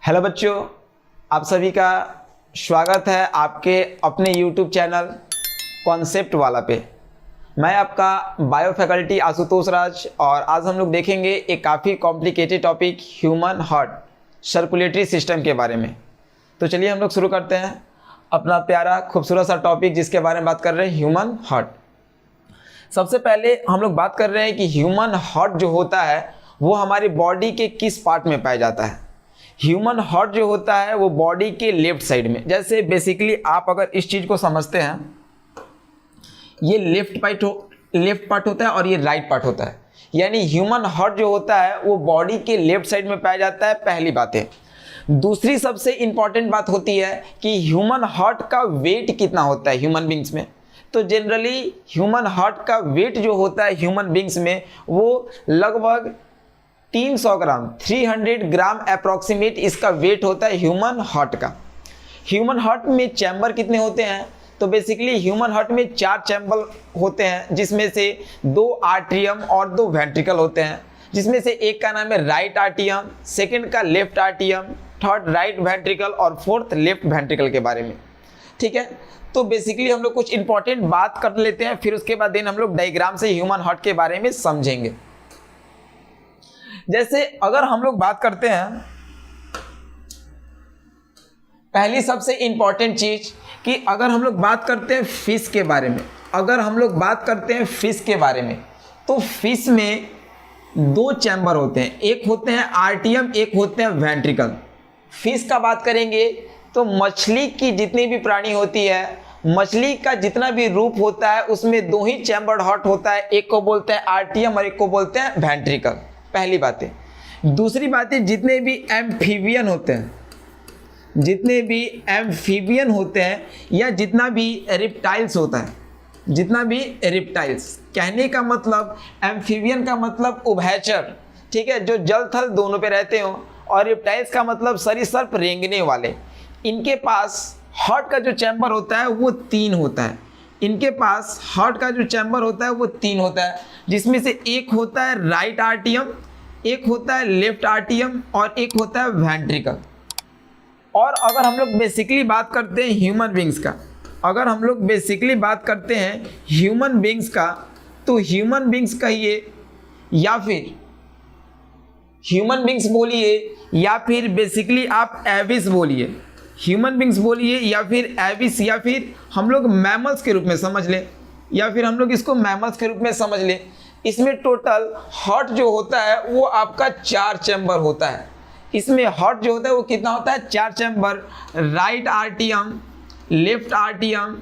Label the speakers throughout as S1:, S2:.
S1: Hello बच्चों, आप सभी का स्वागत है आपके अपने YouTube चैनल कॉन्सेप्ट वाला पे। मैं आपका बायो फैकल्टी आशुतोष राज और आज हम लोग देखेंगे एक काफ़ी complicated topic human heart circulatory system के बारे में। तो चलिए हम लोग शुरू करते हैं अपना प्यारा खूबसूरत सा टॉपिक जिसके बारे में बात कर रहे हैं ह्यूमन हार्ट। सबसे पहले हम लोग बात कर रहे हैं कि ह्यूमन हार्ट जो होता है वो हमारी बॉडी के किस पार्ट में पाया जाता है। ह्यूमन हार्ट जो होता है वो बॉडी के लेफ्ट साइड में। जैसे बेसिकली आप अगर इस चीज़ को समझते हैं, ये लेफ्ट पार्ट होता है और ये राइट पार्ट होता है, यानी ह्यूमन हार्ट जो होता है वो बॉडी के लेफ्ट साइड में पाया जाता है। पहली बात है। दूसरी सबसे इंपॉर्टेंट बात होती है कि ह्यूमन हार्ट का वेट कितना होता है ह्यूमन बींग्स में। तो जनरली ह्यूमन हार्ट का वेट जो होता है ह्यूमन बींग्स में वो लगभग 300 ग्राम 300 ग्राम अप्रॉक्सीमेट इसका वेट होता है ह्यूमन हार्ट का। ह्यूमन हार्ट में चैम्बर कितने होते हैं? तो बेसिकली ह्यूमन हार्ट में 4 चैम्बर होते हैं, जिसमें से 2 आर्ट्रियम और 2 वेंट्रिकल होते हैं, जिसमें से एक का नाम है राइट आर्टियम, सेकंड का लेफ्ट आर्टियम, थर्ड राइट वेंट्रिकल और फोर्थ लेफ्ट वेंट्रिकल के बारे में। ठीक है, तो बेसिकली हम लोग कुछ इंपॉर्टेंट बात कर लेते हैं, फिर उसके बाद दिन हम लोग डायग्राम से ह्यूमन हार्ट के बारे में समझेंगे। जैसे अगर हम लोग बात करते हैं, पहली सबसे इंपॉर्टेंट चीज कि अगर हम लोग बात करते हैं फिश के बारे में, तो फिश में 2 चैम्बर होते हैं, एक होते हैं आर्टियम, एक होते हैं वेंट्रिकल। फिश का बात करेंगे तो मछली की जितनी भी प्राणी होती है, मछली का जितना भी रूप होता है उसमें 2 ही चैम्बर्ड हार्ट होता है, एक को बोलते हैं आर्टियम और एक को बोलते हैं वेंट्रिकल। पहली बात है। दूसरी बात है, जितने भी एम्फीबियन होते हैं या जितना भी रिप्टाइल्स होता है, कहने का मतलब एम्फीबियन का मतलब उभयचर, ठीक है, जो जल थल दोनों पे रहते हो, और रिप्टाइल्स का मतलब सरीसृप रेंगने वाले। इनके पास हार्ट का जो चैम्बर होता है वो 3 होता है। जिसमें से एक होता है राइट आर्टियम, एक होता है लेफ्ट आर्टियम और एक होता है वेंट्रिकल। और अगर हम लोग बेसिकली बात करते हैं ह्यूमन बींग्स का, तो ह्यूमन बींग्स कहिए या फिर ह्यूमन बींग्स बोलिए या फिर बेसिकली आप एविस बोलिए, ह्यूमन बींग्स बोलिए या फिर एविस, या फिर हम लोग मैमल्स के रूप में समझ लें, इसमें टोटल हार्ट जो होता है वो आपका 4 चैम्बर होता है। इसमें हार्ट जो होता है वो कितना होता है? 4 chamber, right आर्टियम, left आर्टियम,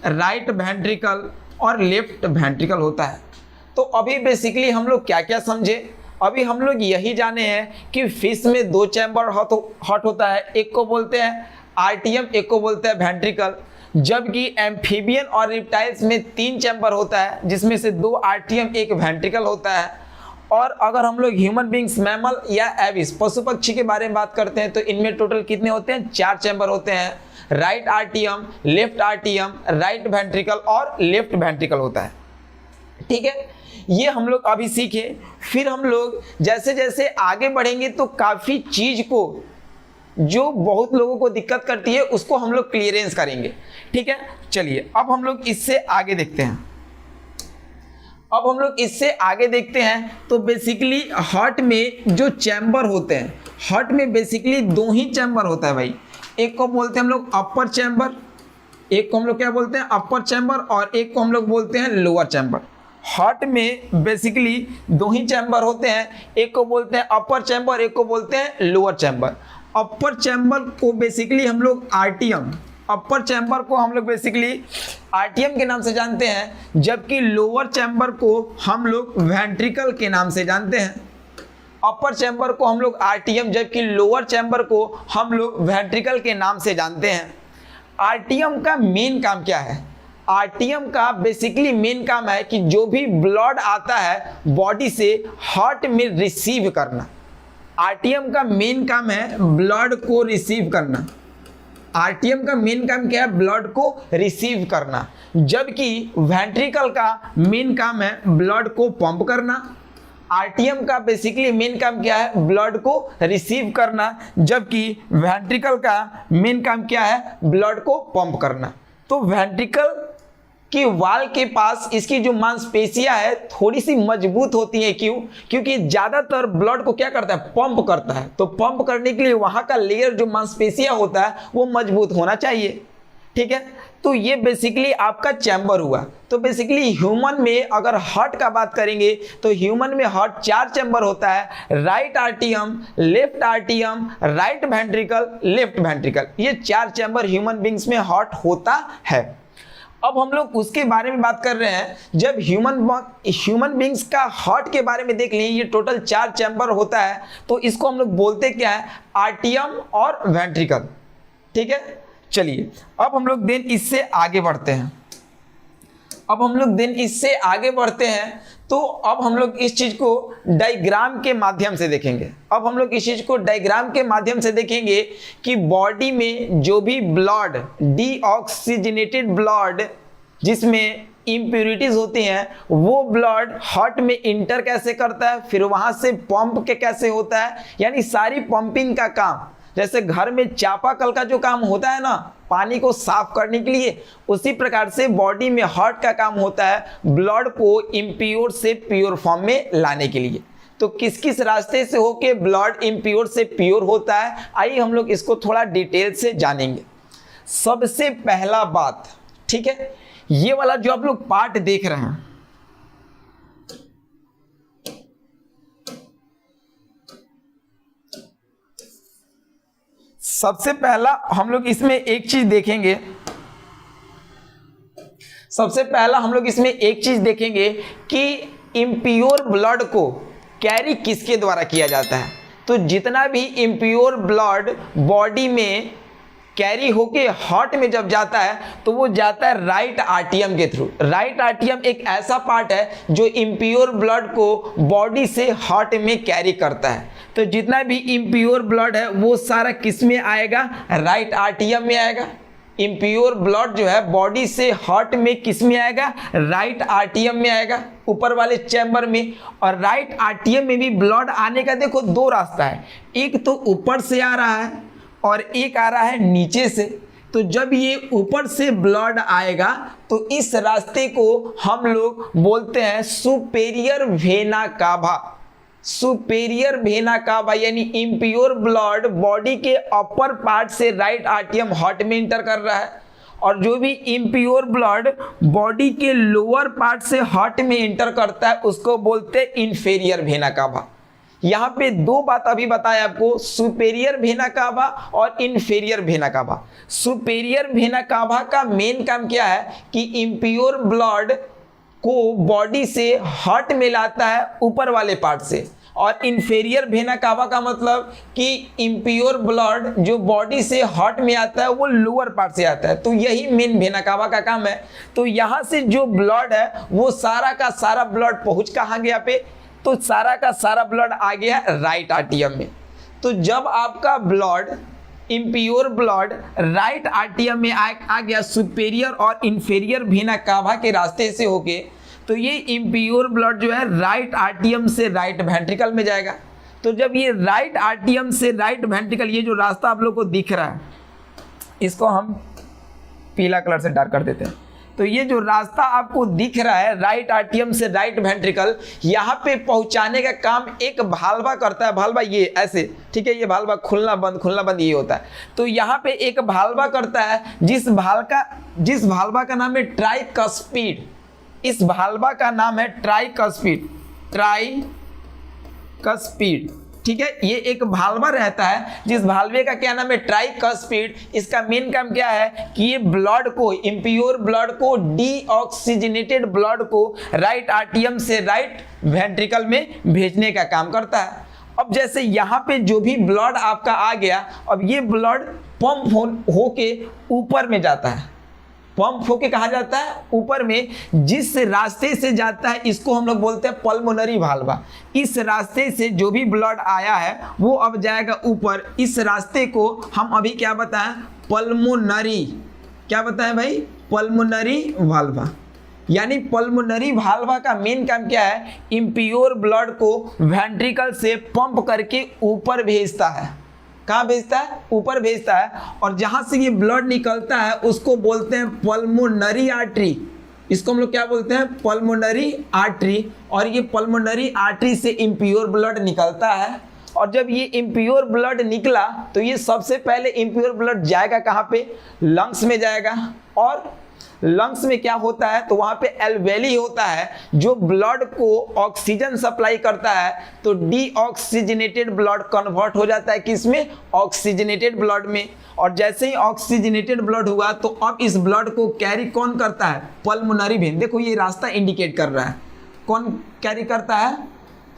S1: right ventricle और लेफ्ट वेंट्रिकल होता है। तो अभी बेसिकली हम लोग क्या क्या समझे? अभी हम लोग यही जाने हैं कि फिश में 2 चैम्बर हार्ट होता है, एक को बोलते हैं आर्टियम, एक को बोलते हैं वेंट्रिकल, जबकि एम्फीबियन और रिप्टाइल्स में 3 चैम्बर होता है, जिसमें से 2 आर्टियम, एक वेंट्रिकल होता है। और अगर हम लोग ह्यूमन बींग्स, मैमल या एविस, पशु पक्षी के बारे में बात करते हैं, तो इनमें टोटल कितने होते हैं? 4 चैम्बर होते हैं, राइट आर्टियम, लेफ्ट आर्टियम, राइट वेंट्रिकल और लेफ्ट वेंट्रिकल होता है। ठीक है, ये हम लोग अभी सीखे। फिर हम लोग जैसे जैसे आगे बढ़ेंगे तो काफ़ी चीज़ को जो बहुत लोगों को दिक्कत करती है उसको हम लोग क्लियरेंस करेंगे। ठीक है, चलिए अब हम लोग इससे आगे देखते हैं। तो बेसिकली हार्ट में जो चैम्बर होते हैं, हार्ट में बेसिकली 2 ही चैम्बर होता है भाई। एक को बोलते हैं हम लोग अपर चैम्बर, एक को हम लोग क्या बोलते हैं? अपर चैम्बर, और एक को हम लोग बोलते हैं लोअर चैम्बर। हार्ट में बेसिकली 2 ही चैम्बर होते हैं, एक को बोलते हैं अपर चैम्बर, एक को बोलते हैं लोअर चैम्बर। अपर चैम्बर को बेसिकली हम लोग आर्टियम के नाम से जानते हैं, जबकि लोअर चैम्बर को हम लोग वेंट्रिकल के नाम से जानते हैं। अपर चैम्बर को हम लोग आर्टियम, जबकि लोअर चैम्बर को हम लोग वेंट्रिकल के नाम से जानते हैं। आर्टियम का मेन काम क्या है? आर्टियम का बेसिकली मेन काम है कि जो भी ब्लड आता है बॉडी से हार्ट में रिसीव करना। आर्टियम का मेन काम है ब्लड को रिसीव करना। आर्टियम का मेन काम क्या है? ब्लड को रिसीव करना, जबकि वेंट्रिकल का मेन काम है ब्लड को पंप करना। आरटीएम का बेसिकली मेन काम क्या है, ब्लड को रिसीव करना, जबकि वेंट्रिकल का मेन काम क्या है, ब्लड को पंप करना। तो वेंट्रिकल की वाल के पास इसकी जो मांसपेशियां है थोड़ी सी मजबूत होती हैं। क्यों? क्योंकि ज्यादातर ब्लड को क्या करता है, पंप करता है। तो पंप करने के लिए वहां का लेयर जो मांसपेशियां होता है वो मजबूत होना चाहिए। ठीक है, तो ये बेसिकली आपका चैम्बर हुआ। तो बेसिकली ह्यूमन में अगर हार्ट का बात करेंगे तो ह्यूमन में हार्ट 4 चैम्बर होता है, right आर्टियम, left आर्टियम, right ventricle, left ventricle. ये 4 चैम्बर ह्यूमन बींग्स में हार्ट होता है। अब हम लोग उसके बारे में बात कर रहे हैं। जब ह्यूमन बींग्स का हार्ट के बारे में देख लें, ये टोटल 4 चैम्बर होता है, तो इसको हम लोग बोलते क्या है, आर्टियम और वेंट्रिकल। ठीक है, चलिए अब हम लोग देन इससे आगे बढ़ते हैं। तो अब हम लोग इस चीज को डायग्राम के माध्यम से देखेंगे। कि बॉडी में जो भी ब्लड, डीऑक्सीजनेटेड ब्लड जिसमें इम्प्यूरिटीज होती हैं, वो ब्लड हार्ट में इंटर कैसे करता है, फिर वहां से पंप के कैसे होता है, यानी सारी पंपिंग का काम, जैसे घर में चापाकल का जो काम होता है ना पानी को साफ करने के लिए, उसी प्रकार से बॉडी में हार्ट का काम होता है ब्लड को इम्प्योर से प्योर फॉर्म में लाने के लिए। तो किस किस रास्ते से होके ब्लड इम्प्योर से प्योर होता है, आइए हम लोग इसको थोड़ा डिटेल से जानेंगे। सबसे पहला बात, ठीक है, ये वाला जो आप लोग पार्ट देख रहे हैं, सबसे पहला हम लोग इसमें एक चीज देखेंगे कि इम्प्योर ब्लड को कैरी किसके द्वारा किया जाता है। तो जितना भी इम्प्योर ब्लड बॉडी में कैरी होके हार्ट में जब जाता है तो वो जाता है राइट आर्टियम के थ्रू। राइट आर्टियम एक ऐसा पार्ट है जो इम्प्योर ब्लड को बॉडी से हार्ट में कैरी करता है। तो जितना भी इम्प्योर ब्लड है वो सारा किस में आएगा, राइट आर्टियम में आएगा। इम्प्योर ब्लड जो है बॉडी से हार्ट में किस में आएगा, राइट आर्टियम में आएगा, ऊपर वाले चैम्बर में। और राइट आर्टियम में भी ब्लड आने का देखो 2 रास्ता है, एक तो ऊपर से आ रहा है और एक आ रहा है नीचे से। तो जब ये ऊपर से ब्लड आएगा तो इस रास्ते को हम लोग बोलते हैं superior vena cava. Superior vena cava यानी इम्प्योर ब्लड बॉडी के अपर पार्ट से राइट आर्टियम हार्ट में इंटर कर रहा है, और जो भी इम्प्योर ब्लड बॉडी के लोअर पार्ट से हार्ट में इंटर करता है उसको बोलते हैं इंफेरियर वेना कावा। यहाँ पे 2 बात अभी बताया आपको, सुपेरियर वेना कावा और inferior vena cava. Superior vena cava का मेन काम क्या है कि इम्प्योर ब्लड को बॉडी से हार्ट में लाता है ऊपर वाले पार्ट से, और इंफेरियर वेना कावा का मतलब कि इम्प्योर ब्लड जो बॉडी से हार्ट में आता है वो लोअर पार्ट से आता है। तो यही मेन वेना कावा का काम है। तो यहाँ से जो ब्लड है वो सारा का सारा ब्लड पहुँच कहाँ गया पे, तो सारा का सारा ब्लड आ गया राइट आर्टियम में। तो जब आपका ब्लड, इम्प्योर ब्लड राइट आर्टियम में आ गया सुपेरियर और इंफेरियर वेना कावा के रास्ते से होके, तो ये इम्प्योर ब्लड जो है राइट आर्टियम से राइट वेंट्रिकल में जाएगा। तो जब ये राइट आर्टियम से राइट वेंट्रिकल, ये जो रास्ता आप लोग को दिख रहा है इसको हम पीला कलर से डार्क कर देते हैं। तो ये जो रास्ता आपको दिख रहा है राइट आर्टियम से राइट वेंट्रिकल, यहाँ पे पहुँचाने का काम एक भालवा करता है। भालवा ये ऐसे, ठीक है, ये भालवा खुलना बंद ये होता है। तो यहाँ पे एक भालवा करता है जिस भालवा का नाम है ट्राइकस्पिड। इस भालवा का नाम है ट्राइकस्पिड। ठीक है, ये एक भालवा रहता है जिस भालवे का क्या नाम है, ट्राइकस्पिड। इसका मेन काम क्या है कि ये ब्लड को, इम्प्योर ब्लड को, डीऑक्सीजनेटेड ब्लड को राइट आर्टियम से राइट वेंट्रिकल में भेजने का काम करता है। अब जैसे यहाँ पे जो भी ब्लड आपका आ गया, अब ये ब्लड पंप होके ऊपर में जाता है। पंप होके कहाँ जाता है, ऊपर में। जिस रास्ते से जाता है इसको हम लोग बोलते हैं पल्मोनरी भालवा। इस रास्ते से जो भी ब्लड आया है वो अब जाएगा ऊपर। इस रास्ते को हम अभी क्या बताएं, पल्मोनरी, क्या बताएं भाई, पल्मोनरी भालवा। यानी पल्मोनरी भाल्वा का मेन काम क्या है, इम्प्योर ब्लड को वेंट्रिकल से पंप करके ऊपर भेजता है। कहाँ भेजता है? ऊपर भेजता है। और जहां से ये ब्लड निकलता है उसको बोलते हैं पल्मोनरी आर्टरी। इसको हम लोग क्या बोलते हैं? Pulmonary artery. और ये पल्मोनरी आर्टरी से इम्प्योर ब्लड निकलता है। और जब ये इम्प्योर ब्लड निकला तो ये सबसे पहले इम्प्योर ब्लड जाएगा कहाँ पे? लंग्स में जाएगा। और लंग्स में क्या होता है? तो वहां पे एल्वेली होता है जो ब्लड को ऑक्सीजन सप्लाई करता है। तो डीऑक्सीजनेटेड ब्लड कन्वर्ट हो जाता है किसमें? ऑक्सीजनेटेड ब्लड में। और जैसे ही ऑक्सीजनेटेड ब्लड हुआ तो अब इस ब्लड को कैरी कौन करता है? Pulmonary vein. देखो ये रास्ता इंडिकेट कर रहा है, कौन कैरी करता है?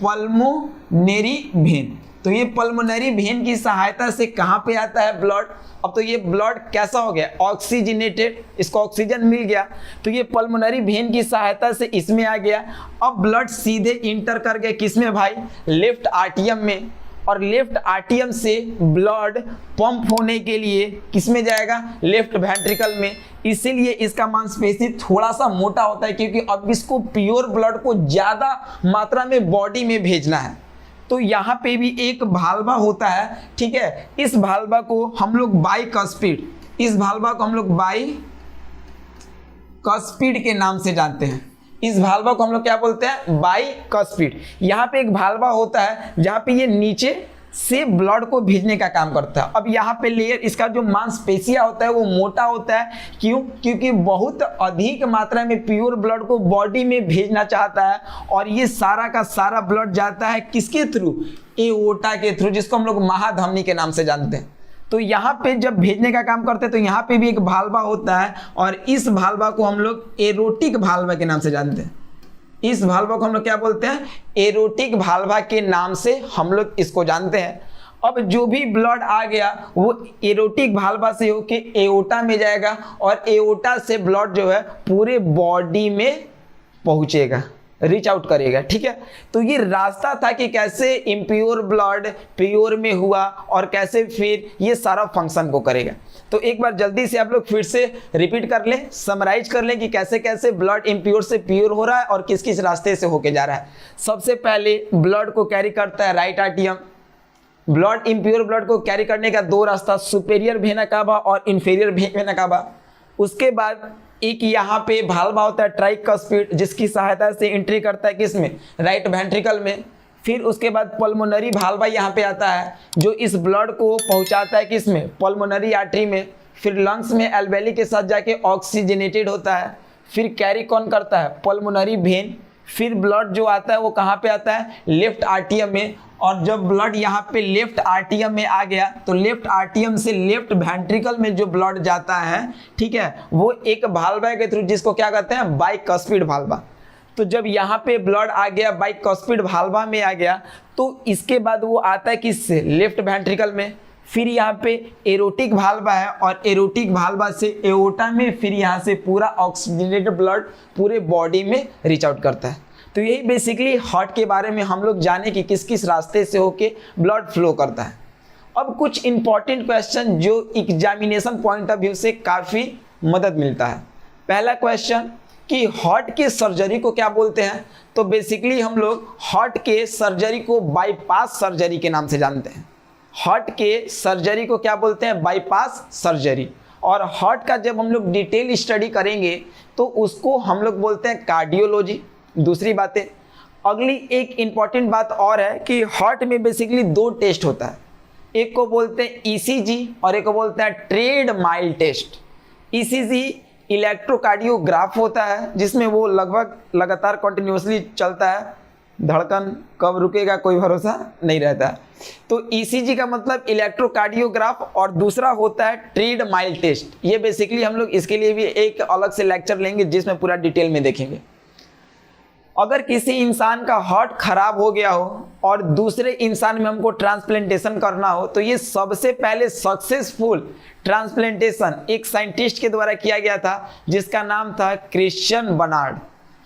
S1: Pulmonary vein. तो ये पल्मोनरी वेन की सहायता से कहां पे आता है ब्लड? अब तो ये ब्लड कैसा हो गया? ऑक्सीजनेटेड, इसको ऑक्सीजन मिल गया तो ये पल्मोनरी वेन की सहायता से इसमें आ गया। अब ब्लड सीधे इंटर कर गया किसमें भाई? लेफ्ट आर्टियम में। और लेफ्ट आर्टियम से ब्लड पंप होने के लिए किसमें जाएगा? लेफ्ट वेंट्रिकल में। इसीलिए इसका मांसपेशी थोड़ा सा मोटा होता है क्योंकि अब इसको प्योर ब्लड को ज्यादा मात्रा में बॉडी में भेजना है। तो यहाँ पे भी एक भाल्वा होता है, ठीक है। इस भाल्वा को हम लोग बाइकस्पिड, इस भाल्वा को हम लोग बाइकस्पिड के नाम से जानते हैं। इस भाल्वा को हम लोग क्या बोलते हैं? बाइकस्पिड। यहाँ पे एक भाल्वा होता है जहाँ पे ये नीचे से ब्लड को भेजने का काम करता है। अब यहाँ पे लेयर, इसका जो मांसपेशिया होता है वो मोटा होता है। क्यों? क्योंकि बहुत अधिक मात्रा में प्योर ब्लड को बॉडी में भेजना चाहता है। और ये सारा का सारा ब्लड जाता है किसके थ्रू? एओर्टा के थ्रू, जिसको हम लोग महाधमनी के नाम से जानते हैं। तो यहाँ पे जब भेजने का काम करते हैं तो यहाँ पे भी एक भाल्वा होता है और इस भाल्वा को हम लोग एरोटिक भाल्वा के नाम से जानते हैं। इस भाल्वा को हम लोग क्या बोलते हैं? एरोटिक भाल्वा के नाम से हम लोग इसको जानते हैं। अब जो भी ब्लड आ गया वो एरोटिक भाल्वा से होके एओर्टा में जाएगा और एओर्टा से ब्लड जो है पूरे बॉडी में पहुंचेगा, रीच आउट करेगा, ठीक है। तो ये रास्ता था कि कैसे इम्प्योर ब्लड प्योर में हुआ और कैसे फिर ये सारा फंक्शन को करेगा। तो एक बार जल्दी से आप लोग फिर से रिपीट कर लें, समराइज कर लें कि कैसे कैसे ब्लड इम्प्योर से प्योर हो रहा है और किस किस रास्ते से होके जा रहा है। सबसे पहले ब्लड को कैरी करता है राइट आर्टियम। ब्लड इम्प्योर ब्लड को कैरी करने का दो रास्ता, सुपेरियर वेना कावा और इंफीरियर वेना कावा। उसके बाद एक यहाँ पे भाल्वा होता है ट्राइकस्पिड, जिसकी सहायता से एंट्री करता है किसमें? राइट वेंट्रिकल में। फिर उसके बाद पल्मोनरी भाल्वा यहाँ पे आता है जो इस ब्लड को पहुँचाता है किसमें? पल्मोनरी आर्टरी में। फिर लंग्स में एल्वेली के साथ जाके ऑक्सीजनेटेड होता है। फिर कैरी कौन करता है? Pulmonary vein. फिर ब्लड जो आता है वो कहाँ पे आता है? लेफ्ट आर्टियम में। और जब ब्लड यहाँ पे लेफ्ट आर्टियम में आ गया तो लेफ्ट आर्टियम से लेफ्ट वेंट्रिकल में जो ब्लड जाता है, ठीक है, वो एक भाल्वा के थ्रू, जिसको क्या कहते हैं? बाइकस्पिड भाल्वा। तो जब यहाँ पे ब्लड आ गया बाइकस्पिड भाल्वा में आ गया तो इसके बाद वो आता है किससे? लेफ्ट वेंट्रिकल में। फिर यहाँ पे एरोटिक भाल्वा है और एरोटिक भाल्वा से एओर्टा में, फिर यहाँ से पूरा ऑक्सीजनेटेड ब्लड पूरे बॉडी में रीच आउट करता है। तो यही बेसिकली हार्ट के बारे में हम लोग जाने कि किस किस रास्ते से होके ब्लड फ्लो करता है। अब कुछ इंपॉर्टेंट क्वेश्चन जो एग्जामिनेशन पॉइंट ऑफ व्यू से काफ़ी मदद मिलता है। पहला क्वेश्चन कि हार्ट के सर्जरी को क्या बोलते हैं? तो बेसिकली हम लोग हार्ट के सर्जरी को बाईपास सर्जरी के नाम से जानते हैं। हार्ट के सर्जरी को क्या बोलते हैं? Bypass surgery. और हार्ट का जब हम लोग डिटेल स्टडी करेंगे तो उसको हम लोग बोलते हैं कार्डियोलॉजी। दूसरी बातें, अगली एक इंपॉर्टेंट बात और है कि हार्ट में बेसिकली दो टेस्ट होता है। एक को बोलते हैं ईसीजी और एक को बोलते हैं treadmill test. ECG electrocardiograph होता है जिसमें वो लगभग लगातार कंटिन्यूसली चलता है, धड़कन कब रुकेगा कोई भरोसा नहीं रहता। तो ईसीजी का मतलब इलेक्ट्रोकार्डियोग्राफ। और दूसरा होता है ट्रेड माइल टेस्ट। ये बेसिकली हम लोग इसके लिए भी एक अलग से लेक्चर लेंगे जिसमें पूरा डिटेल में देखेंगे। अगर किसी इंसान का हार्ट खराब हो गया हो और दूसरे इंसान में हमको ट्रांसप्लांटेशन करना हो तो ये सबसे पहले सक्सेसफुल ट्रांसप्लांटेशन एक साइंटिस्ट के द्वारा किया गया था जिसका नाम था क्रिश्चियन बर्नार्ड।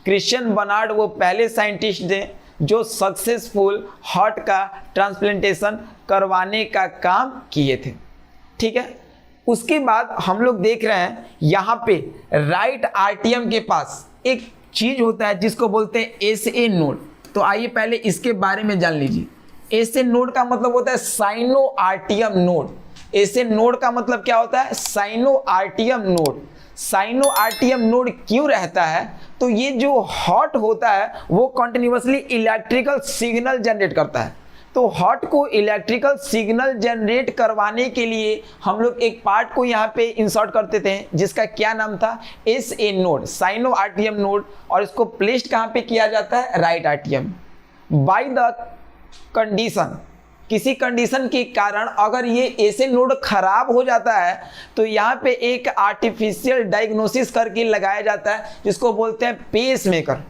S1: क्रिश्चियन बर्नार्ड वो पहले साइंटिस्ट थे जो सक्सेसफुल हार्ट का ट्रांसप्लांटेशन करवाने का काम किए थे, ठीक है। उसके बाद हम लोग देख रहे हैं यहाँ पे राइट आर्टियम के पास एक चीज़ होता है जिसको बोलते हैं एसए नोड। तो आइए पहले इसके बारे में जान लीजिए। एसए नोड का मतलब होता है sinoatrial node. SA node का मतलब क्या होता है? Sinoatrial node. Sinoatrial node क्यों रहता है? तो ये जो हॉट होता है वो कंटिन्यूअसली इलेक्ट्रिकल सिग्नल जनरेट करता है। तो हॉट को इलेक्ट्रिकल सिग्नल जनरेट करवाने के लिए हम लोग एक पार्ट को यहाँ पे इंसर्ट करते थे जिसका क्या नाम था? SA node, sinoatrial node. और इसको प्लेस्ड कहाँ पे किया जाता है? राइट आरटीएम। बाय द कंडीशन, किसी कंडीशन के कारण अगर ये एसए नोड खराब हो जाता है तो यहाँ पे एक आर्टिफिशियल डायग्नोसिस करके लगाया जाता है जिसको बोलते हैं पेस मेकर।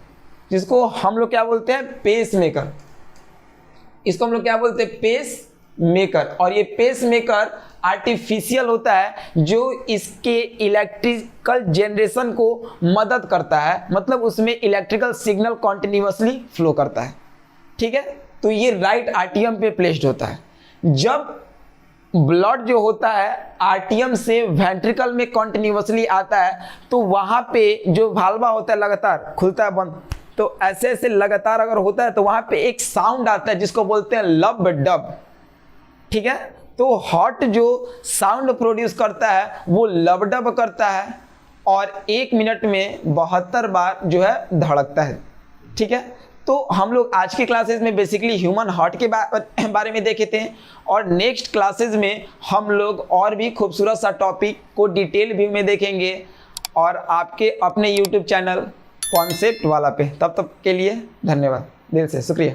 S1: जिसको हम लोग क्या बोलते हैं? Pacemaker. इसको हम लोग क्या बोलते हैं? Pacemaker. और ये पेस मेकर आर्टिफिशियल होता है जो इसके इलेक्ट्रिकल जनरेशन को मदद करता है, मतलब उसमें इलेक्ट्रिकल सिग्नल कॉन्टिन्यूअसली फ्लो करता है। ठीक है, तो ये राइट आरटीएम पे प्लेस्ड होता है। जब ब्लड जो होता है आरटीएम से वेंट्रिकल में कॉन्टिन्यूअसली आता है तो वहां पे जो वाल्वा होता है लगातार खुलता है बंद, तो ऐसे ऐसे लगातार अगर होता है तो वहां पे एक साउंड आता है जिसको बोलते हैं लब डब। ठीक है, तो हॉट जो साउंड प्रोड्यूस करता है वो लब डब करता है और 1 मिनट में 72 बार जो है धड़कता है। ठीक है, तो हम लोग आज की क्लासेस में बेसिकली ह्यूमन हार्ट के बारे में देखे थे और नेक्स्ट क्लासेस में हम लोग और भी खूबसूरत सा टॉपिक को डिटेल व्यू में देखेंगे और आपके अपने यूट्यूब चैनल कॉन्सेप्ट वाला पे। तब तक के लिए धन्यवाद, दिल से शुक्रिया।